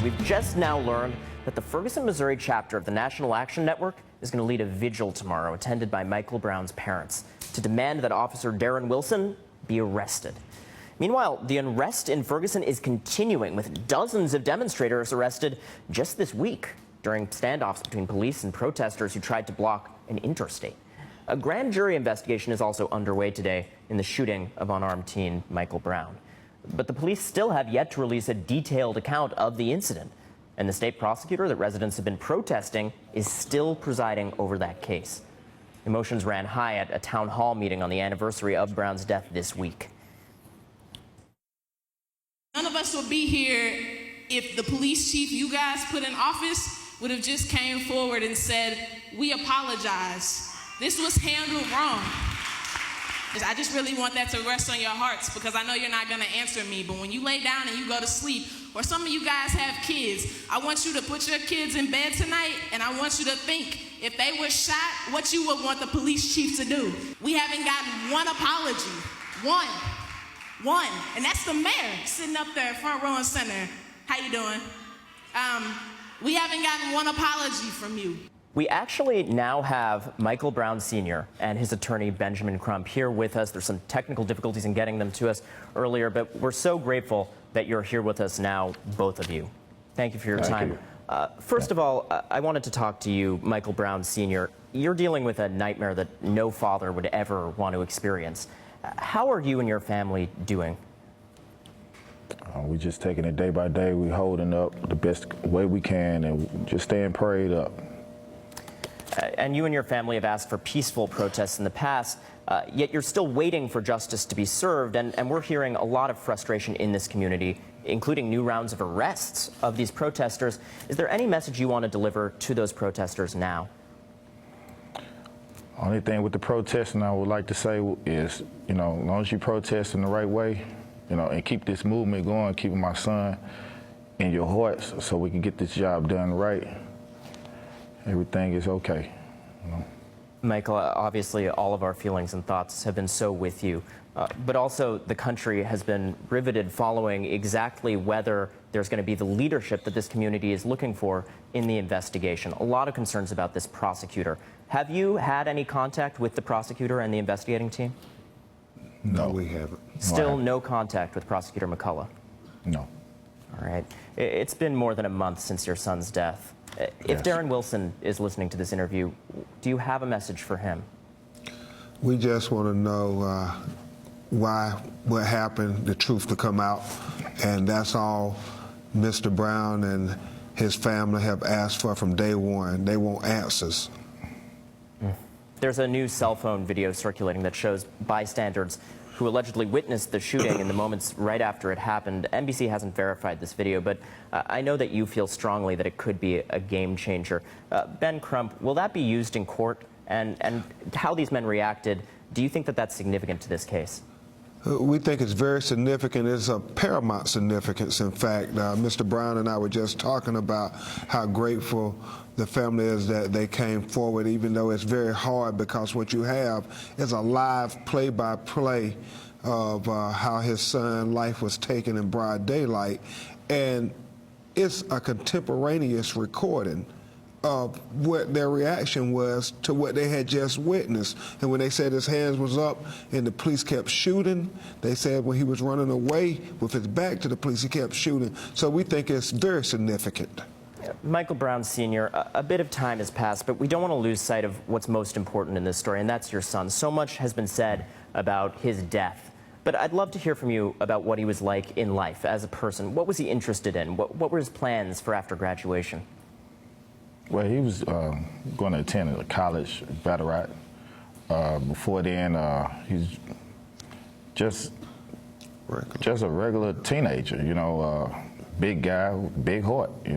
We've just now learned that the Ferguson, Missouri chapter of the National Action Network is going to lead a vigil tomorrow, attended by Michael Brown's parents, to demand that Officer Darren Wilson be arrested. Meanwhile, the unrest in Ferguson is continuing, with dozens of demonstrators arrested just this week during standoffs between police and protesters who tried to block an interstate. A grand jury investigation is also underway today in the shooting of unarmed teen Michael Brown. But the police still have yet to release a detailed account of the incident. And the state prosecutor that residents have been protesting is still presiding over that case. Emotions ran high at a town hall meeting on the anniversary of Brown's death this week. None of us would be here if the police chief you guys put in office would have just came forward and said, "We apologize. This was handled wrong." I just really want that to rest on your hearts, because I know you're not going to answer me, but when you lay down and you go to sleep, or some of you guys have kids, I want you to put your kids in bed tonight, and I want you to think, if they were shot, what you would want the police chief to do. We haven't gotten one apology. One. And that's the mayor sitting up there, front row and center. How you doing? We haven't gotten one apology from you. We actually now have Michael Brown Sr. and his attorney, Benjamin Crump, here with us. There's some technical difficulties in getting them to us earlier, but we're so grateful that you're here with us now, both of you. Thank you for your time. First of all, I wanted to talk to you, Michael Brown Sr. You're dealing with a nightmare that no father would ever want to experience. How are you and your family doing? We're just taking it day by day. We're holding up the best way we can and just staying prayed up. And you and your family have asked for peaceful protests in the past, yet you're still waiting for justice to be served, and we're hearing a lot of frustration in this community, including new rounds of arrests of these protesters. Is there any message you want to deliver to those protesters now? Only thing with the protesting I would like to say is, as long as you protest in the right way, and keep this movement going, keeping my son in your hearts so we can get this job done right, everything is okay. Michael, obviously all of our feelings and thoughts have been so with you, but also the country has been riveted following exactly whether there's going to be the leadership that this community is looking for in the investigation. A lot of concerns about this prosecutor. Have you had any contact with the prosecutor and the investigating team? No, we haven't. Still no contact with Prosecutor McCullough? No. All right. It's been more than a month since your son's death. If Darren Wilson is listening to this interview, do you have a message for him? We just want to know what happened, the truth to come out, and that's all Mr. Brown and his family have asked for from day one. They want answers. There's a new cell phone video circulating that shows bystanders who allegedly witnessed the shooting in the moments right after it happened. NBC hasn't verified this video, but I know that you feel strongly that it could be a game changer. Ben Crump, will that be used in court? And how these men reacted, do you think that that's significant to this case? We think it's very significant. It's of paramount significance, in fact. Mr. Brown and I were just talking about how grateful the family is that they came forward, even though it's very hard, because what you have is a live play-by-play of how his son's life was taken in broad daylight. And it's a contemporaneous recording of what their reaction was to what they had just witnessed. And when they said his hands was up and the police kept shooting, they said when he was running away with his back to the police, he kept shooting. So we think it's very significant. Michael Brown Sr., a bit of time has passed, but we don't want to lose sight of what's most important in this story, and that's your son. So much has been said about his death, but I'd love to hear from you about what he was like in life as a person. What was he interested in? What were his plans for after graduation? Well, he was going to attend a college, Ballarat. Before then, he's just a regular teenager, big guy, big heart, He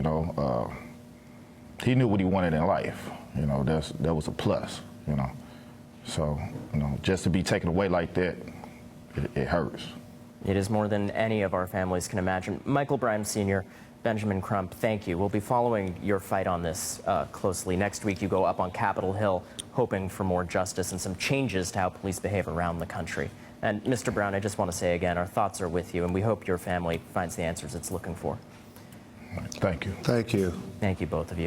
knew what he wanted in life, that was a plus, So, just to be taken away like that, it hurts. It is more than any of our families can imagine. Michael Brown Sr., Benjamin Crump, thank you. We'll be following your fight on this closely. Next week, you go up on Capitol Hill, hoping for more justice and some changes to how police behave around the country. And Mr. Brown, I just want to say again, our thoughts are with you, and we hope your family finds the answers it's looking for. Thank you. Thank you. Thank you, both of you.